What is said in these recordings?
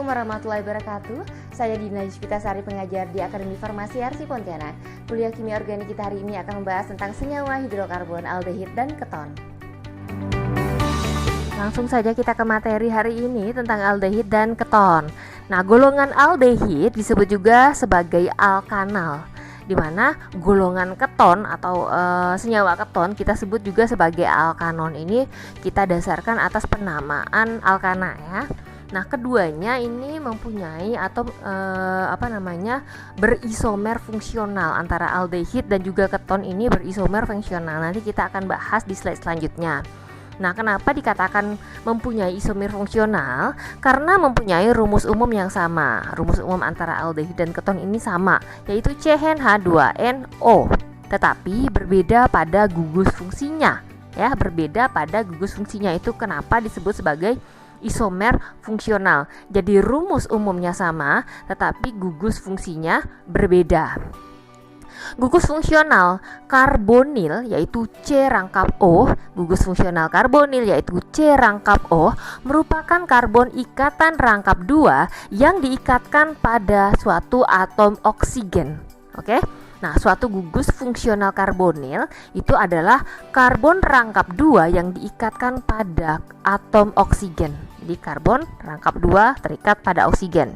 warahmatullahi wabarakatuh. Saya Dina Yuspitasari, pengajar di Akademi Farmasi Arsi Pontianak. Kuliah Kimia Organik kita hari ini akan membahas tentang senyawa hidrokarbon, aldehid, dan keton. Langsung saja kita ke materi hari ini tentang aldehid dan keton. Nah, golongan aldehid disebut juga sebagai alkanal, di mana golongan keton atau senyawa keton kita sebut juga sebagai alkanon. Ini kita dasarkan atas penamaan alkana ya. Nah, keduanya ini mempunyai atau berisomer fungsional antara aldehid dan juga keton ini berisomer fungsional. Nanti kita akan bahas di slide selanjutnya. Nah, kenapa dikatakan mempunyai isomer fungsional? Karena mempunyai rumus umum yang sama. Rumus umum antara aldehid dan keton ini sama, yaitu CnH2nO. Tetapi berbeda pada gugus fungsinya. Ya, berbeda pada gugus fungsinya. Itu kenapa disebut sebagai isomer fungsional. Jadi rumus umumnya sama, tetapi gugus fungsinya berbeda. Gugus fungsional karbonil yaitu C rangkap O, gugus fungsional karbonil yaitu C rangkap O merupakan karbon ikatan rangkap 2 yang diikatkan pada suatu atom oksigen. Oke? Nah, suatu gugus fungsional karbonil itu adalah karbon rangkap 2 yang diikatkan pada atom oksigen. Jadi karbon rangkap 2 terikat pada oksigen.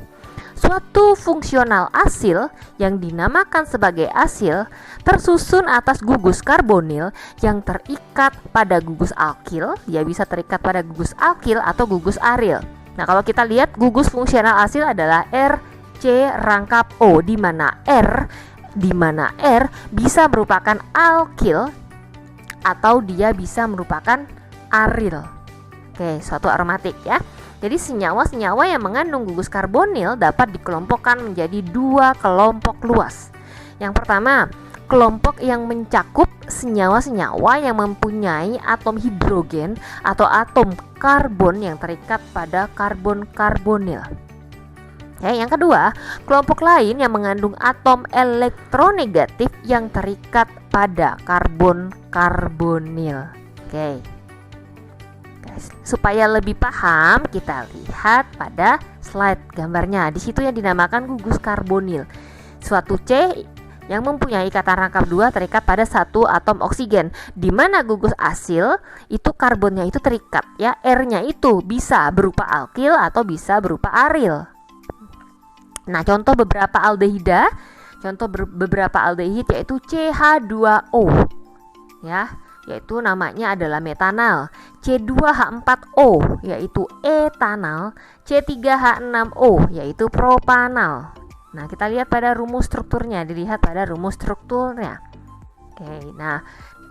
Suatu fungsional asil yang dinamakan sebagai asil tersusun atas gugus karbonil yang terikat pada gugus alkil. Dia bisa terikat pada gugus alkil atau gugus aril. Nah, kalau kita lihat gugus fungsional asil adalah RC rangkap O, di mana R bisa merupakan alkil atau dia bisa merupakan aril. Oke, suatu aromatik ya. Jadi senyawa-senyawa yang mengandung gugus karbonil dapat dikelompokkan menjadi 2 kelompok luas. Yang pertama, kelompok yang mencakup senyawa-senyawa yang mempunyai atom hidrogen atau atom karbon yang terikat pada karbon karbonil. Yang kedua, kelompok lain yang mengandung atom elektronegatif yang terikat pada karbon karbonil. Oke. Supaya lebih paham, kita lihat pada slide gambarnya. Di situ yang dinamakan gugus karbonil. Suatu C yang mempunyai ikatan rangkap 2 terikat pada satu atom oksigen, di mana gugus asil itu karbonnya itu terikat ya, R-nya itu bisa berupa alkil atau bisa berupa aril. Nah, contoh beberapa aldehid yaitu CH2O ya, yaitu namanya adalah metanal. C2H4O yaitu etanal, C3H6O yaitu propanal. Nah, kita lihat pada rumus strukturnya, Oke, nah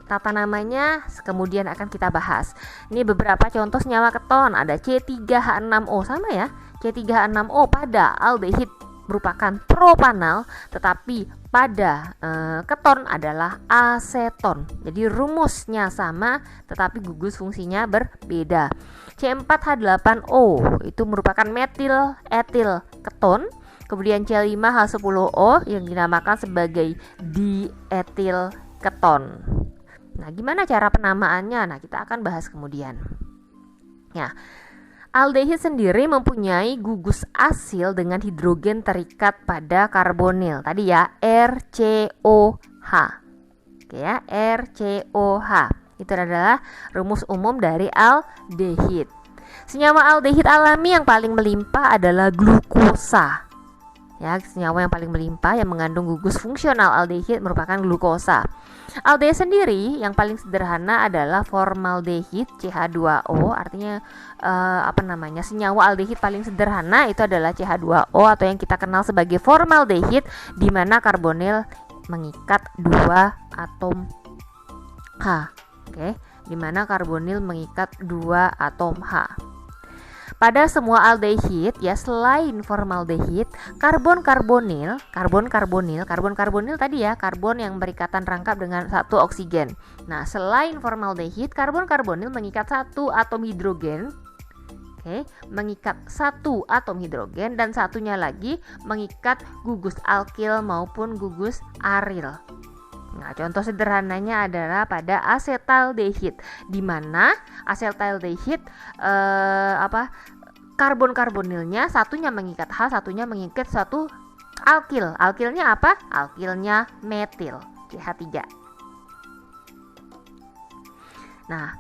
tata namanya kemudian akan kita bahas. Ini beberapa contoh senyawa keton, ada C3H6O sama ya. C3H6O pada aldehid merupakan propanal, tetapi pada keton adalah aseton. Jadi rumusnya sama, tetapi gugus fungsinya berbeda. C4H8O itu merupakan metil etil keton. Kemudian C5H10O yang dinamakan sebagai dietil keton. Nah, gimana cara penamaannya? Nah, kita akan bahas kemudian. Ya. Aldehid sendiri mempunyai gugus asil dengan hidrogen terikat pada karbonil. Tadi ya, RCOH. Oke ya, RCOH. Itu adalah rumus umum dari aldehid. Senyawa aldehid alami yang paling melimpah adalah glukosa. Ya, senyawa yang paling melimpah yang mengandung gugus fungsional aldehid merupakan glukosa. Aldehid sendiri yang paling sederhana adalah formaldehid CH2O, artinya senyawa aldehid paling sederhana itu adalah CH2O atau yang kita kenal sebagai formaldehid, di mana karbonil mengikat 2 atom H. Oke, di mana karbonil mengikat 2 atom H. Pada semua aldehid ya, selain formaldehid, karbon karbonil tadi ya, karbon yang berikatan rangkap dengan satu oksigen. Nah, selain formaldehid, karbon karbonil mengikat satu atom hidrogen. Mengikat satu atom hidrogen dan satunya lagi mengikat gugus alkil maupun gugus aril. Nah, contoh sederhananya adalah pada asetaldehid, di mana asetaldehid karbon-karbonilnya satunya mengikat H, satunya mengikat satu alkil. Alkilnya apa? Alkilnya metil, CH3. Nah,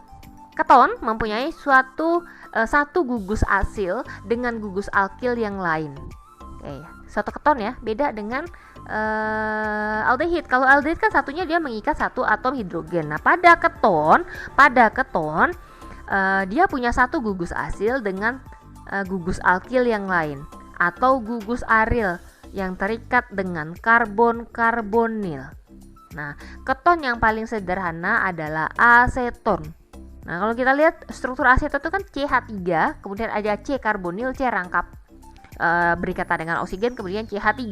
keton mempunyai satu gugus asil dengan gugus alkil yang lain. Oke, satu keton ya, beda dengan aldehid. Kalau aldehid kan satunya dia mengikat satu atom hidrogen. Nah, pada keton dia punya satu gugus asil dengan gugus alkil yang lain atau gugus aril yang terikat dengan karbon-karbonil. Nah, keton yang paling sederhana adalah aseton. Nah, kalau kita lihat struktur aseton itu kan CH3, kemudian ada C karbonil, C rangkap berikatan dengan oksigen, kemudian CH3.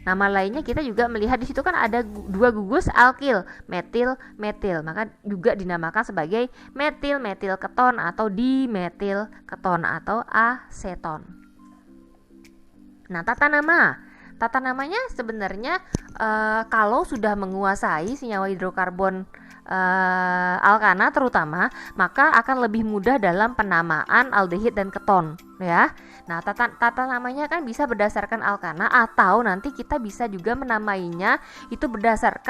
Nama lainnya kita juga melihat di situ kan ada dua gugus alkil, metil, metil. Maka juga dinamakan sebagai metil keton atau dimetil keton atau aseton. Nah, tata namanya sebenarnya kalau sudah menguasai senyawa hidrokarbon alkana terutama, maka akan lebih mudah dalam penamaan aldehid dan keton ya. Nah, tata namanya kan bisa berdasarkan alkana atau nanti kita bisa juga menamainya itu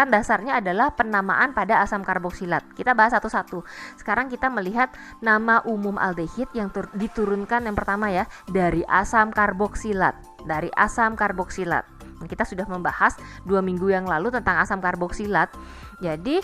dasarnya adalah penamaan pada asam karboksilat. Kita bahas satu-satu. Sekarang kita melihat nama umum aldehid yang diturunkan yang pertama ya, dari asam karboksilat. Kita sudah membahas 2 minggu yang lalu tentang asam karboksilat. Jadi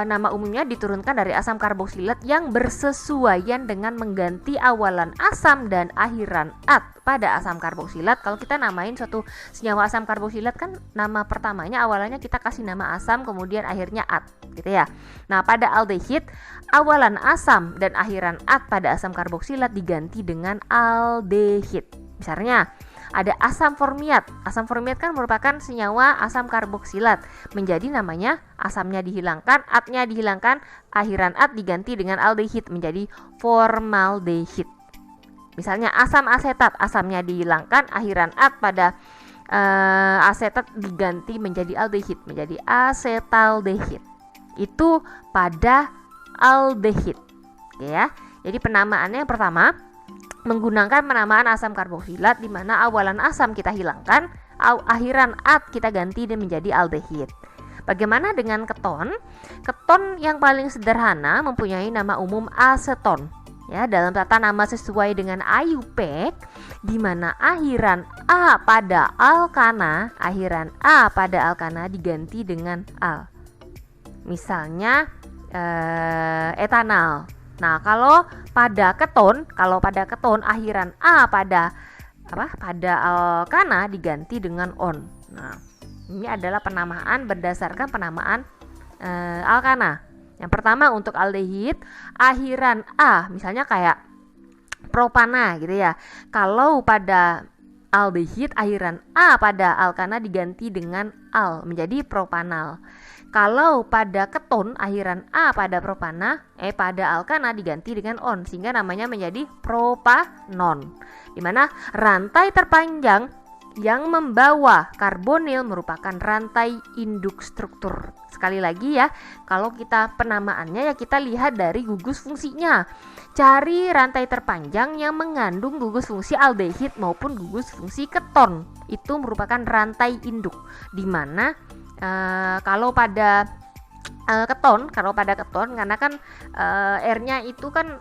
nama umumnya diturunkan dari asam karboksilat yang bersesuaian dengan mengganti awalan asam dan akhiran at pada asam karboksilat. Kalau kita namain suatu senyawa asam karboksilat kan nama pertamanya awalannya kita kasih nama asam kemudian akhirnya at gitu ya. Nah, pada aldehid awalan asam dan akhiran at pada asam karboksilat diganti dengan aldehid. Misalnya ada asam formiat. Asam formiat kan merupakan senyawa asam karboksilat. Menjadi namanya asamnya dihilangkan, atnya dihilangkan, akhiran at diganti dengan aldehid menjadi formaldehid. Misalnya asam asetat, asamnya dihilangkan, akhiran at pada asetat diganti menjadi aldehid menjadi asetaldehid. Itu pada aldehid. Ya. Jadi penamaannya yang pertama menggunakan penamaan asam karboksilat di mana awalan asam kita hilangkan, akhiran at kita ganti dan menjadi aldehid. Bagaimana dengan keton? Keton yang paling sederhana mempunyai nama umum aseton. Ya, dalam tata nama sesuai dengan IUPAC di mana akhiran A pada alkana diganti dengan al. Misalnya etanal. Nah, kalau pada keton akhiran A pada alkana diganti dengan on. Nah, ini adalah penamaan berdasarkan penamaan alkana. Yang pertama untuk aldehid akhiran A, misalnya kayak propana gitu ya. Kalau pada aldehid akhiran A pada alkana diganti dengan al menjadi propanal. Kalau pada keton akhiran A pada pada alkana diganti dengan on sehingga namanya menjadi propanon. Di mana rantai terpanjang yang membawa karbonil merupakan rantai induk struktur. Sekali lagi ya, kalau kita penamaannya ya kita lihat dari gugus fungsinya. Cari rantai terpanjang yang mengandung gugus fungsi aldehid maupun gugus fungsi keton. Itu merupakan rantai induk. Di mana kalau pada keton karena kan R-nya itu kan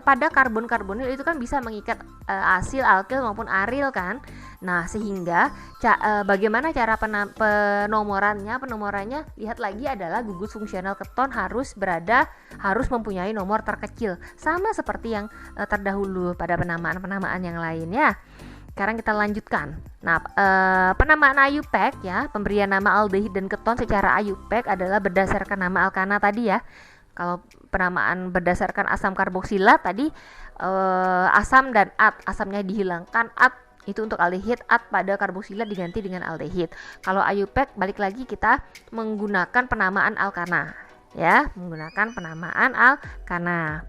pada karbon-karbonil itu kan bisa mengikat asil, alkil maupun aril kan. Nah, sehingga bagaimana cara penomorannya lihat lagi adalah gugus fungsional keton harus mempunyai nomor terkecil sama seperti yang terdahulu pada penamaan yang lain ya. Sekarang kita lanjutkan. Nah, penamaan IUPAC ya, pemberian nama aldehid dan keton secara IUPAC adalah berdasarkan nama alkana tadi ya. Kalau penamaan berdasarkan asam karboksilat tadi asam dan at, asamnya dihilangkan, at itu untuk aldehid, at pada karboksilat diganti dengan aldehid. Kalau IUPAC balik lagi kita menggunakan penamaan alkana ya, menggunakan penamaan alkana.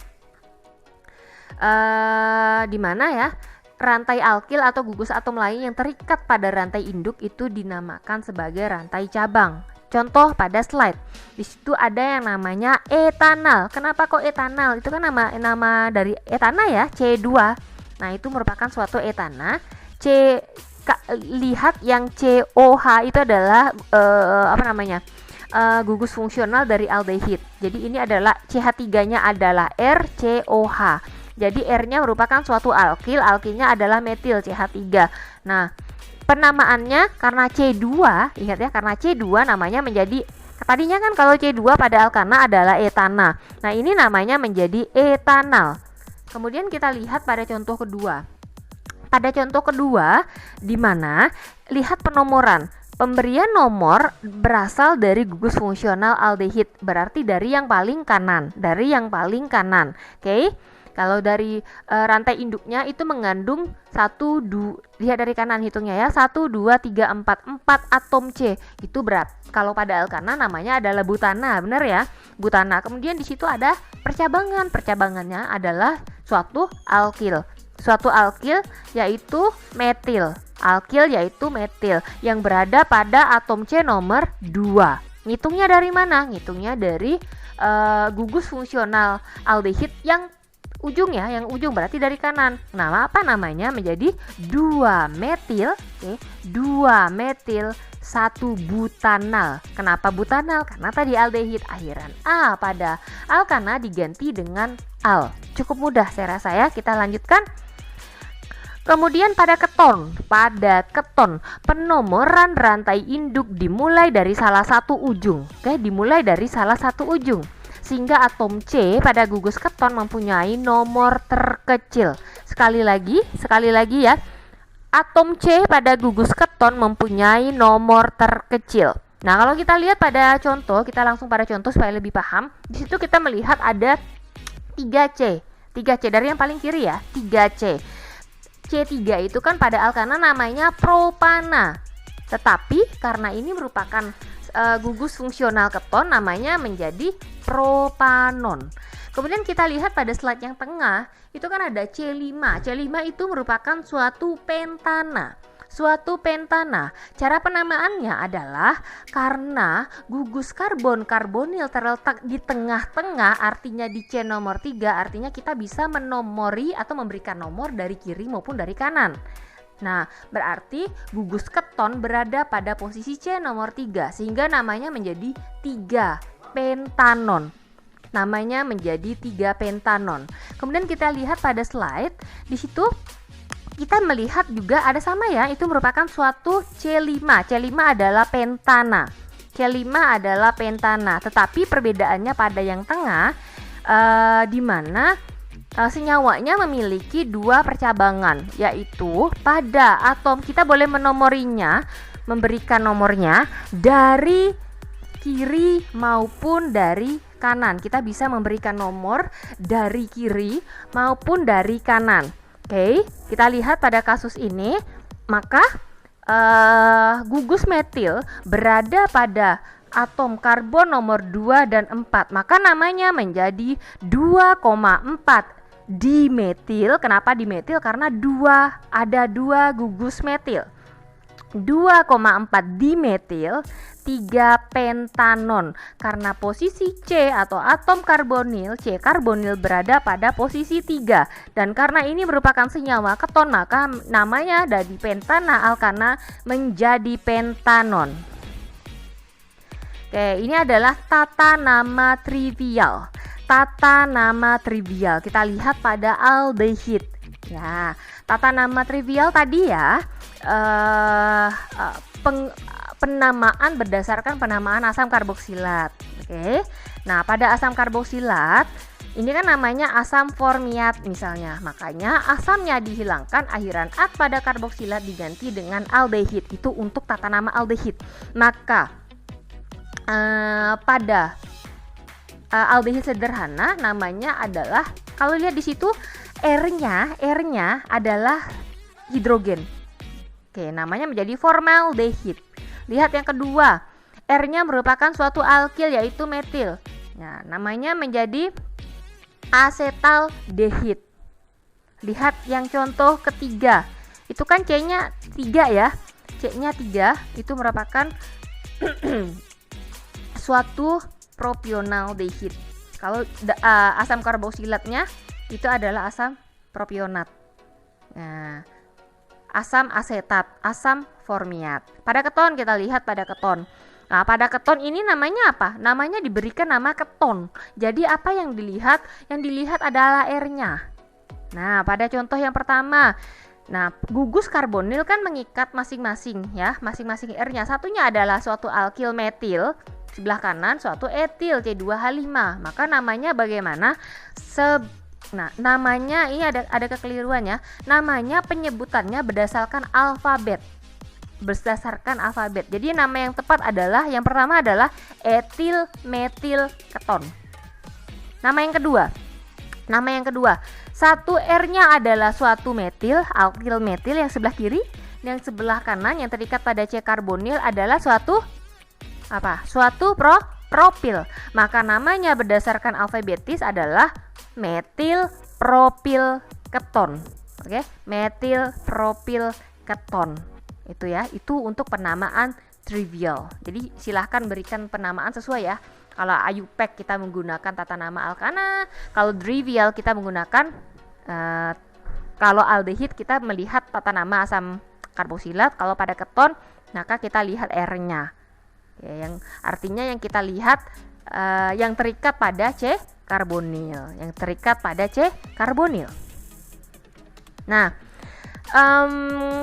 Di mana ya? Rantai alkil atau gugus atom lain yang terikat pada rantai induk itu dinamakan sebagai rantai cabang. Contoh pada slide. Di situ ada yang namanya etanal. Kenapa kok etanal? Itu kan nama dari etana ya, C2. Nah, itu merupakan suatu etana. Lihat yang COH itu adalah gugus fungsional dari aldehid. Jadi ini adalah CH3-nya adalah RCOH. Jadi R-nya merupakan suatu alkil, alkilnya adalah metil CH3. Nah, penamaannya karena C2, ingat ya, karena C2 namanya menjadi, tadinya kan kalau C2 pada alkana adalah etana. Nah, ini namanya menjadi etanal. Kemudian kita lihat pada contoh kedua. Pada contoh kedua, di mana lihat penomoran. Pemberian nomor berasal dari gugus fungsional aldehid, berarti dari yang paling kanan, Oke. Kalau dari rantai induknya itu mengandung 1, 2, lihat dari kanan hitungnya ya, 1, 2, 3, 4 atom C. Itu berat. Kalau pada alkana namanya adalah butana, benar ya? Butana. Kemudian di situ ada percabangan. Percabangannya adalah suatu alkil yaitu metil. Alkil yaitu metil yang berada pada atom C nomor 2. Ngitungnya dari mana? Ngitungnya dari gugus fungsional aldehid yang ujung berarti dari kanan. Nah, apa namanya? Menjadi 2 metil, 2 metil 1 butanal. Kenapa butanal? Karena tadi aldehid akhiran A pada alkana diganti dengan al. Cukup mudah saya rasa ya. Kita lanjutkan. Kemudian pada keton, penomoran rantai induk dimulai dari salah satu ujung. Sehingga atom C pada gugus keton mempunyai nomor terkecil. Sekali lagi ya. Atom C pada gugus keton mempunyai nomor terkecil. Nah, kalau kita lihat pada contoh, kita langsung pada contoh supaya lebih paham. Di situ kita melihat ada 3C. 3C dari yang paling kiri ya, 3C. C3 itu kan pada alkana namanya propana. Tetapi karena ini merupakan gugus fungsional keton, namanya menjadi propanon. Kemudian kita lihat pada slide yang tengah, itu kan ada C5. C5 itu merupakan suatu pentana. Cara penamaannya adalah karena gugus karbonil terletak di tengah-tengah, artinya di C nomor 3, artinya kita bisa menomori atau memberikan nomor dari kiri maupun dari kanan. Nah, berarti gugus keton berada pada posisi C nomor 3, sehingga namanya menjadi 3 pentanon. Kemudian kita lihat pada slide, di situ kita melihat juga ada sama ya, itu merupakan suatu C5. C5 adalah pentana. Tetapi perbedaannya pada yang tengah, di mana senyawanya memiliki 2 percabangan, yaitu pada atom kita boleh memberikan nomornya dari kiri maupun dari kanan. Kita bisa memberikan nomor dari kiri maupun dari kanan. Oke, kita lihat pada kasus ini, maka gugus metil berada pada atom karbon nomor 2 dan 4, maka namanya menjadi 2,4 dimetil. Kenapa dimetil? Karena ada 2 gugus metil. 2,4 dimetil 3 pentanon, karena posisi C atau atom karbonil, C karbonil berada pada posisi 3, dan karena ini merupakan senyawa keton, maka namanya dari pentana alkana menjadi pentanon. Oke, ini adalah tata nama trivial. Kita lihat pada aldehid. Ya, tata nama trivial tadi ya, penamaan berdasarkan penamaan asam karboksilat. Oke. Nah, pada asam karboksilat ini kan namanya asam formiat misalnya. Makanya asamnya dihilangkan, akhiran at pada karboksilat diganti dengan aldehid. Itu untuk tata nama aldehid. Maka pada aldehid sederhana namanya adalah, kalau lihat di situ R-nya adalah hidrogen. Oke, namanya menjadi formaldehid. Lihat yang kedua, R-nya merupakan suatu alkil yaitu metil. Nah, namanya menjadi asetaldehid. Lihat yang contoh ketiga. Itu kan C-nya 3 ya. C-nya 3 itu merupakan suatu propionaldehid. Kalau asam karboksilatnya itu adalah asam propionat. Nah, asam asetat, asam formiat. Pada keton kita lihat pada keton. Nah, pada keton ini namanya apa? Namanya diberikan nama keton. Jadi apa yang dilihat? Yang dilihat adalah R-nya. Nah, pada contoh yang pertama, nah, gugus karbonil kan mengikat masing-masing ya, masing-masing R-nya. Satunya adalah suatu alkil metil, sebelah kanan suatu etil C2H5. Maka namanya bagaimana? Nah, namanya ini ada kekeliruannya. Namanya penyebutannya berdasarkan alfabet. Jadi nama yang tepat adalah yang pertama adalah etil metil keton. Nama yang kedua, satu R-nya adalah suatu metil, alkil metil yang sebelah kiri, yang sebelah kanan yang terikat pada C karbonil adalah suatu apa? Suatu propil. Maka namanya berdasarkan alfabetis adalah metil propil keton. Oke, metil propil keton. Itu ya, itu untuk penamaan trivial. Jadi silahkan berikan penamaan sesuai ya. Kalau IUPAC kita menggunakan tata nama alkana, kalau trivial kita menggunakan kalau aldehid kita melihat tata nama asam karboksilat, kalau pada keton maka kita lihat R-nya. Ya, yang artinya yang kita lihat yang terikat pada C karbonil, Nah,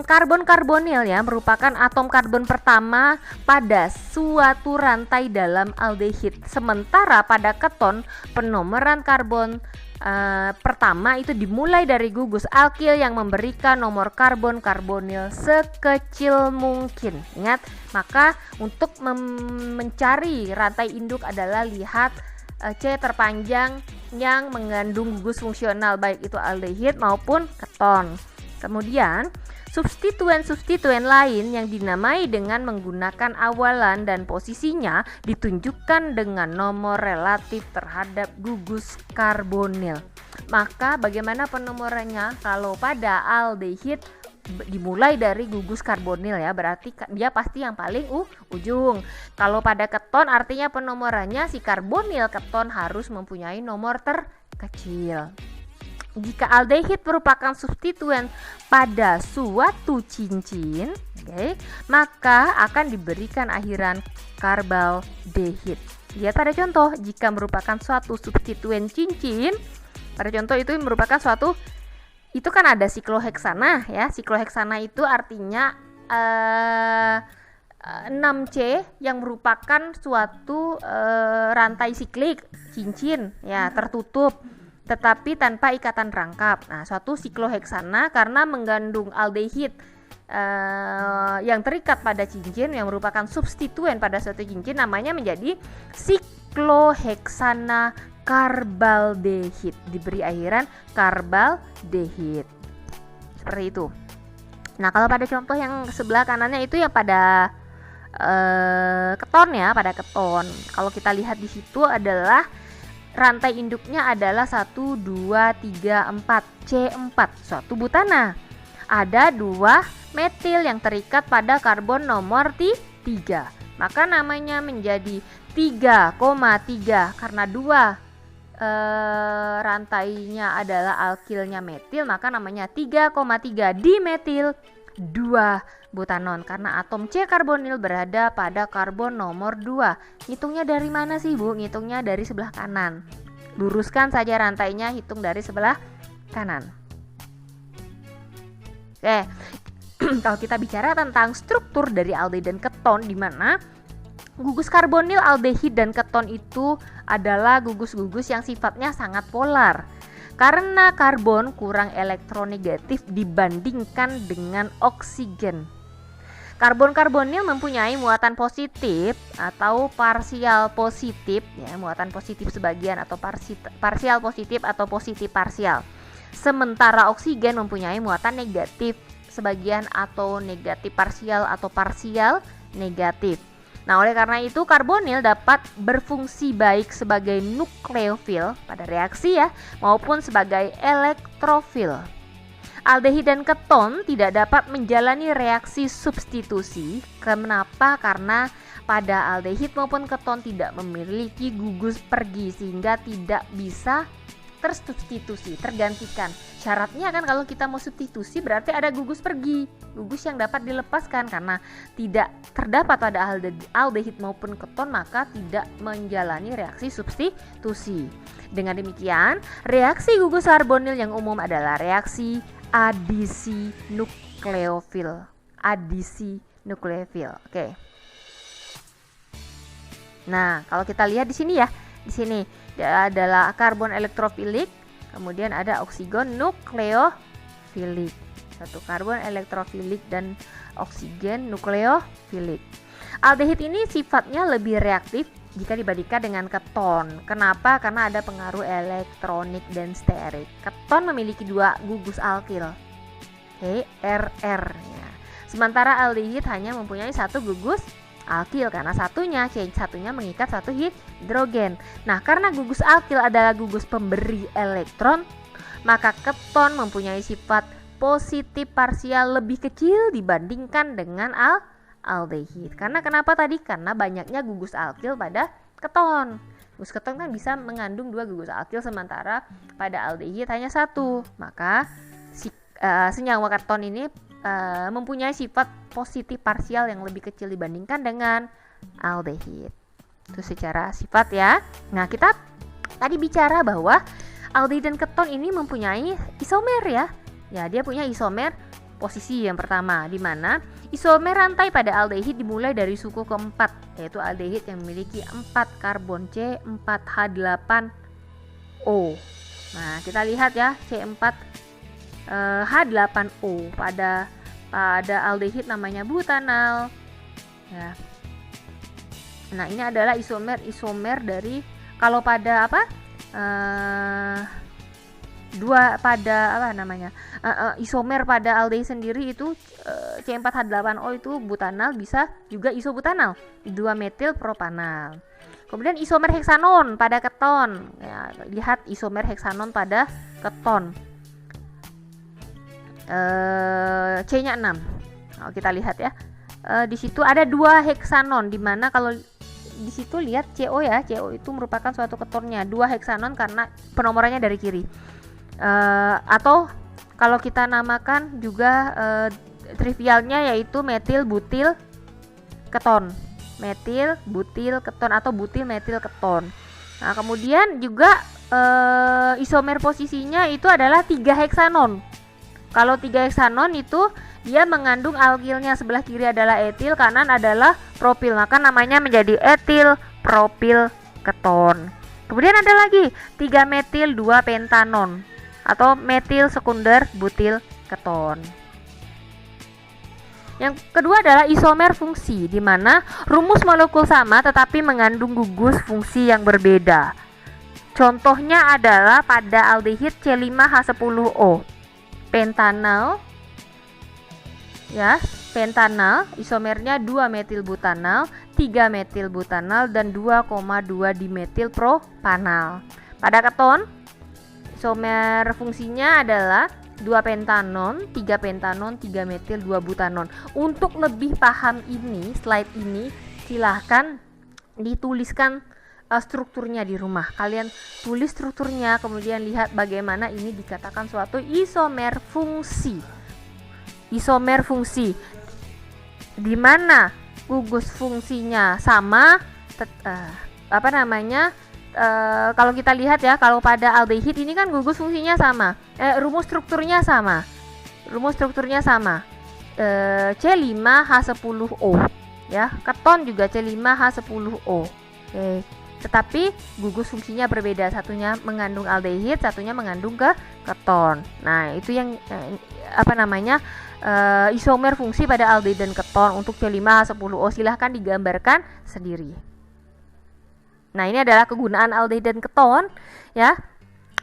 karbon karbonil ya merupakan atom karbon pertama pada suatu rantai dalam aldehid. Sementara pada keton penomoran karbon pertama itu dimulai dari gugus alkil yang memberikan nomor karbon karbonil sekecil mungkin. Ingat, maka untuk mencari rantai induk adalah lihat C terpanjang yang mengandung gugus fungsional baik itu aldehid maupun keton. Kemudian substituen lain yang dinamai dengan menggunakan awalan dan posisinya ditunjukkan dengan nomor relatif terhadap gugus karbonil. Maka bagaimana penomorannya? Kalau pada aldehid dimulai dari gugus karbonil ya, berarti dia pasti yang paling ujung. Kalau pada keton artinya penomorannya si karbonil keton harus mempunyai nomor terkecil. Jika aldehid merupakan substituen pada suatu cincin, maka akan diberikan akhiran karbaldehid. Lihat pada contoh, jika merupakan suatu substituen cincin, pada contoh itu merupakan suatu, itu kan ada sikloheksana ya. Sikloheksana itu artinya 6C yang merupakan suatu rantai siklik cincin ya, tertutup tetapi tanpa ikatan rangkap. Nah, suatu sikloheksana karena mengandung aldehid yang terikat pada cincin yang merupakan substituen pada suatu cincin, namanya menjadi sikloheksana karbaldehid, diberi akhiran karbaldehid. Seperti itu. Nah, kalau pada contoh yang sebelah kanannya itu yang pada keton ya, pada keton. Kalau kita lihat di situ adalah rantai induknya adalah 1, 2, 3, 4 C4, suatu butana. Ada 2 metil yang terikat pada karbon nomor 3. Maka namanya menjadi 3,3 karena 2 rantainya adalah alkilnya metil, maka namanya 3,3 dimetil 2 butanon karena atom C karbonil berada pada karbon nomor 2. Hitungnya dari mana sih, Bu? Ngitungnya dari sebelah kanan. Luruskan saja rantainya, hitung dari sebelah kanan. Oke. Kalau kita bicara tentang struktur dari aldehid dan keton, di mana gugus karbonil, aldehid dan keton itu adalah gugus-gugus yang sifatnya sangat polar. Karena karbon kurang elektronegatif dibandingkan dengan oksigen. Karbon karbonil mempunyai muatan positif atau parsial positif ya, muatan positif sebagian atau parsial positif atau positif parsial. Sementara oksigen mempunyai muatan negatif sebagian atau negatif parsial atau parsial negatif. Nah, oleh karena itu karbonil dapat berfungsi baik sebagai nukleofil pada reaksi ya, maupun sebagai elektrofil. Aldehid dan keton tidak dapat menjalani reaksi substitusi. Kenapa? Karena pada aldehid maupun keton tidak memiliki gugus pergi sehingga tidak bisa tersubstitusi, tergantikan. Syaratnya kan kalau kita mau substitusi berarti ada gugus pergi, gugus yang dapat dilepaskan. Karena tidak terdapat pada aldehid maupun keton, maka tidak menjalani reaksi substitusi. Dengan demikian, reaksi gugus karbonil yang umum adalah reaksi adisi nukleofil. Adisi nukleofil. Oke. Nah, kalau kita lihat di sini ya, di sini adalah karbon elektrofilik, kemudian ada oksigen nukleofilik. Satu karbon elektrofilik dan oksigen nukleofilik. Aldehid ini sifatnya lebih reaktif jika dibandingkan dengan keton. Kenapa? Karena ada pengaruh elektronik dan sterik. Keton memiliki dua gugus alkil, RR. Sementara aldehid hanya mempunyai satu gugus alkil karena satunya mengikat satu hidrogen. Nah, karena gugus alkil adalah gugus pemberi elektron, maka keton mempunyai sifat positif parsial lebih kecil dibandingkan dengan aldehid. Karena kenapa tadi? Karena banyaknya gugus alkil pada keton. Gugus keton kan bisa mengandung dua gugus alkil, sementara pada aldehid hanya satu. Maka senyawa keton ini mempunyai sifat positif parsial yang lebih kecil dibandingkan dengan aldehid. Itu secara sifat ya. Nah, kita tadi bicara bahwa aldehid dan keton ini mempunyai isomer ya. Ya, dia punya isomer posisi yang pertama, di mana isomer rantai pada aldehid dimulai dari suku keempat, yaitu aldehid yang memiliki 4 karbon C4H8O. Nah, kita lihat ya, C4H8O pada aldehid namanya butanal ya. Nah, ini adalah isomer dari, kalau pada isomer pada aldehid sendiri itu C4H8O itu butanal, bisa juga isobutanal 2-metil propanal. Kemudian isomer heksanon pada keton ya, lihat isomer heksanon pada keton, C-nya 6. Nah, kita lihat ya, di situ ada 2 heksanon, di mana kalau di situ lihat CO ya, CO itu merupakan suatu ketonnya, 2 heksanon karena penomorannya dari kiri. Atau kalau kita namakan juga trivialnya yaitu metil butil keton, metil butil keton atau butil metil keton. Nah, kemudian juga isomer posisinya itu adalah 3 heksanon. Kalau 3 heksanon itu dia mengandung alkilnya, sebelah kiri adalah etil, kanan adalah propil, maka namanya menjadi etil propil keton. Kemudian ada lagi 3 metil 2 pentanon atau metil sekunder butil keton. Yang kedua adalah isomer fungsi, di mana rumus molekul sama tetapi mengandung gugus fungsi yang berbeda. Contohnya adalah pada aldehid C5H10O, pentanal ya, pentanal isomernya 2 metil butanal, 3 metil butanal dan 2,2 dimetil propanal. Pada keton isomer fungsinya adalah 2 pentanon, 3 pentanon, 3 metil 2 butanon. Untuk lebih paham ini, slide ini silahkan dituliskan strukturnya di rumah. Kalian tulis strukturnya, kemudian lihat bagaimana ini dikatakan suatu isomer fungsi. Isomer fungsi di mana gugus fungsinya sama, kalau kita lihat ya, kalau pada aldehid ini kan gugus fungsinya sama, rumus strukturnya sama. C5H10O ya, keton juga C5H10O. Oke. Tetapi gugus fungsinya berbeda, satunya mengandung aldehid, satunya mengandung keton. Nah, itu yang isomer fungsi pada aldehid dan keton. Untuk C5H10O silahkan digambarkan sendiri. Nah, ini adalah kegunaan aldehid dan keton ya.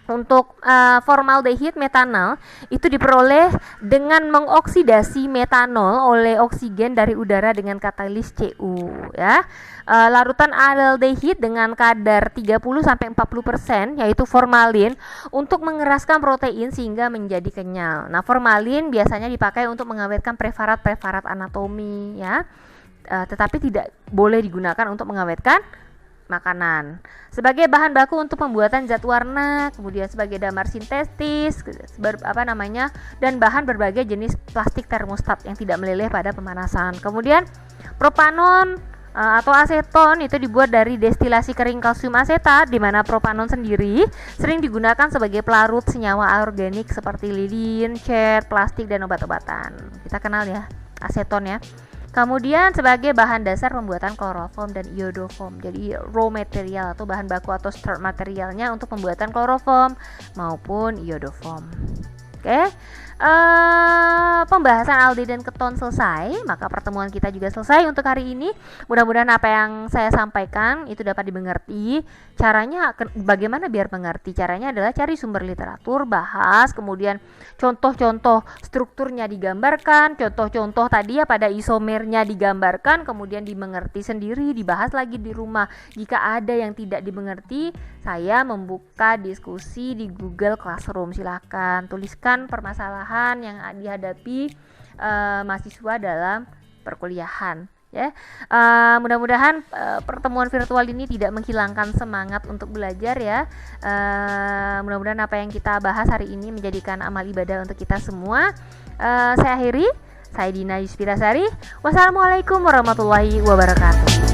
Untuk formaldehid metanal itu diperoleh dengan mengoksidasi metanol oleh oksigen dari udara dengan katalis Cu ya. Larutan aldehid dengan kadar 30-40% yaitu formalin untuk mengeraskan protein sehingga menjadi kenyal. Nah, formalin biasanya dipakai untuk mengawetkan preparat-preparat anatomi ya. Tetapi tidak boleh digunakan untuk mengawetkan makanan, sebagai bahan baku untuk pembuatan zat warna, kemudian sebagai damar sintetis, dan bahan berbagai jenis plastik termostat yang tidak meleleh pada pemanasan. Kemudian propanon atau aseton itu dibuat dari destilasi kering kalsium asetat, di mana propanon sendiri sering digunakan sebagai pelarut senyawa organik seperti lilin, cat, plastik, dan obat-obatan. Kita kenal ya aseton ya. Kemudian sebagai bahan dasar pembuatan kloroform dan iodoform. Jadi raw material atau bahan baku atau start materialnya untuk pembuatan kloroform maupun iodoform. Oke. Pembahasan aldehyde dan keton selesai, maka pertemuan kita juga selesai untuk hari ini. Mudah-mudahan apa yang saya sampaikan itu dapat dimengerti. Caranya bagaimana biar mengerti? Caranya adalah cari sumber literatur, bahas, kemudian contoh-contoh strukturnya digambarkan, contoh-contoh tadi ya pada isomernya digambarkan, kemudian dimengerti sendiri, dibahas lagi di rumah. Jika ada yang tidak dimengerti, saya membuka diskusi di Google Classroom. Silakan tuliskan permasalahan yang dihadapi mahasiswa dalam perkuliahan ya. Mudah-mudahan pertemuan virtual ini tidak menghilangkan semangat untuk belajar ya. Mudah-mudahan apa yang kita bahas hari ini menjadikan amal ibadah untuk kita semua. Saya akhiri, saya Dina Yuspitasari. Wassalamualaikum warahmatullahi wabarakatuh.